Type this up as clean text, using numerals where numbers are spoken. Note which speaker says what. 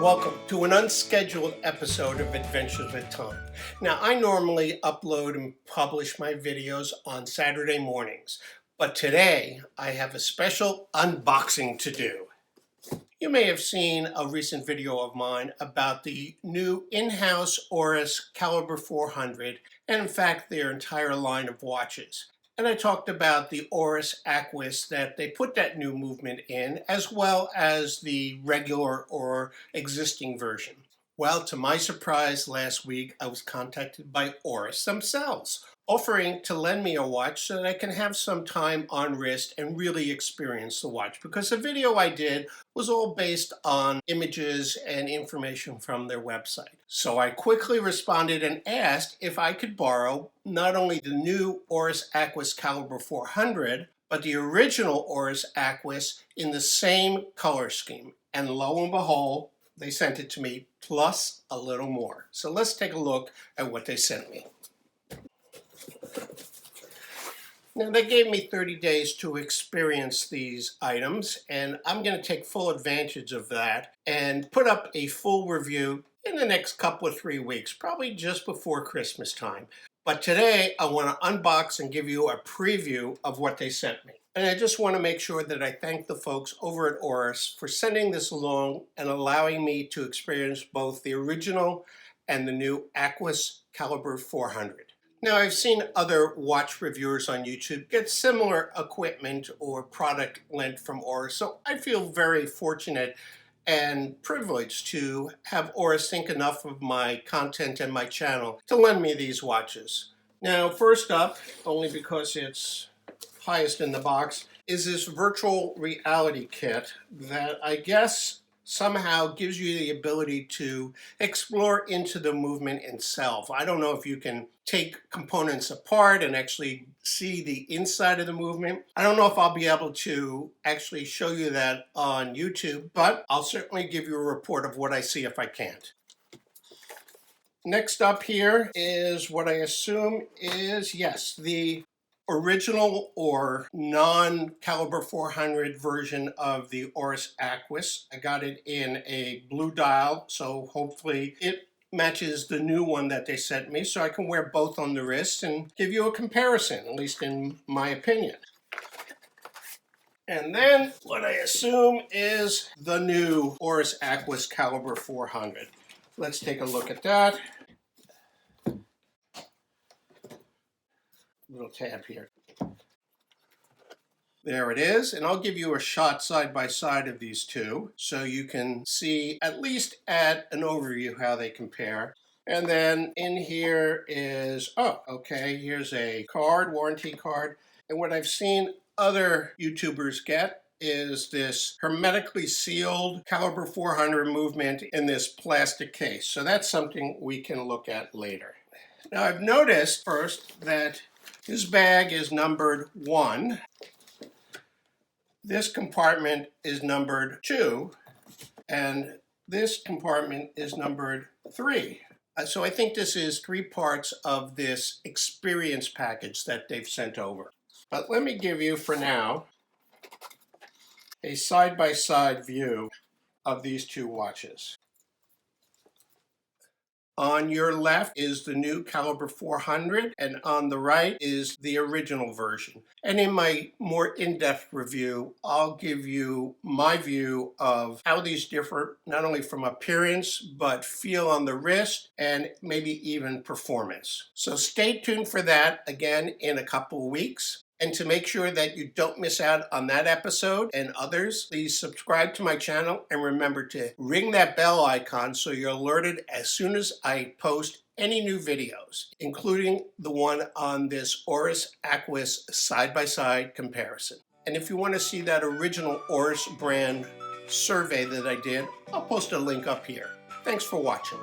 Speaker 1: Welcome to an unscheduled episode of Adventures with Tom. Now, I normally upload and publish my videos on Saturday mornings, but today I have a special unboxing to do. You may have seen a recent video of mine about the new in-house Oris Calibre 400 and in fact their entire line of watches. And I talked about the Oris Aquis that they put that new movement in, as well as the regular or existing version. Well, to my surprise, last week I was contacted by Oris themselves, offering to lend me a watch so that I can have some time on wrist and really experience the watch, because the video I did was all based on images and information from their website. So I quickly responded and asked if I could borrow not only the new Oris Aquis Calibre 400, but the original Oris Aquis in the same color scheme. And lo and behold, they sent it to me, plus a little more. So let's take a look at what they sent me. Now, they gave me 30 days to experience these items, and I'm going to take full advantage of that and put up a full review in the next couple of 3 weeks, probably just before Christmas time. But today, I want to unbox and give you a preview of what they sent me. And I just want to make sure that I thank the folks over at Oris for sending this along and allowing me to experience both the original and the new Aquis Calibre 400. Now, I've seen other watch reviewers on YouTube get similar equipment or product lent from Oris, so I feel very fortunate and privileged to have Oris think enough of my content and my channel to lend me these watches. Now, first up, only because it's highest in the box, is this virtual reality kit that I guess somehow gives you the ability to explore into the movement itself. I don't know if you can take components apart and actually see the inside of the movement. I don't know if I'll be able to actually show you that on YouTube, but I'll certainly give you a report of what I see if I can't. Next up here is what I assume is, yes, the original or non-Calibre 400 version of the Oris Aquis. I got it in a blue dial, so hopefully it matches the new one that they sent me, so I can wear both on the wrist and give you a comparison, at least in my opinion. And then what I assume is the new Oris Aquis Calibre 400. Let's take a look at that. Little tab here. There it is, and I'll give you a shot side by side of these two so you can see at least at an overview how they compare. And then in here is, oh, okay, here's a card, warranty card. And what I've seen other YouTubers get is this hermetically sealed Calibre 400 movement in this plastic case. So that's something we can look at later. Now, I've noticed first that this bag is numbered 1. This compartment is numbered 2. And this compartment is numbered 3. So I think this is 3 parts of this experience package that they've sent over. But let me give you, for now, a side-by-side view of these two watches. On your left is the new Calibre 400, and on the right is the original version. And in my more in-depth review, I'll give you my view of how these differ, not only from appearance, but feel on the wrist, and maybe even performance. So stay tuned for that again in a couple of weeks. And to make sure that you don't miss out on that episode and others, please subscribe to my channel and remember to ring that bell icon so you're alerted as soon as I post any new videos, including the one on this Oris Aquis side-by-side comparison. And if you want to see that original Oris brand survey that I did, I'll post a link up here. Thanks for watching.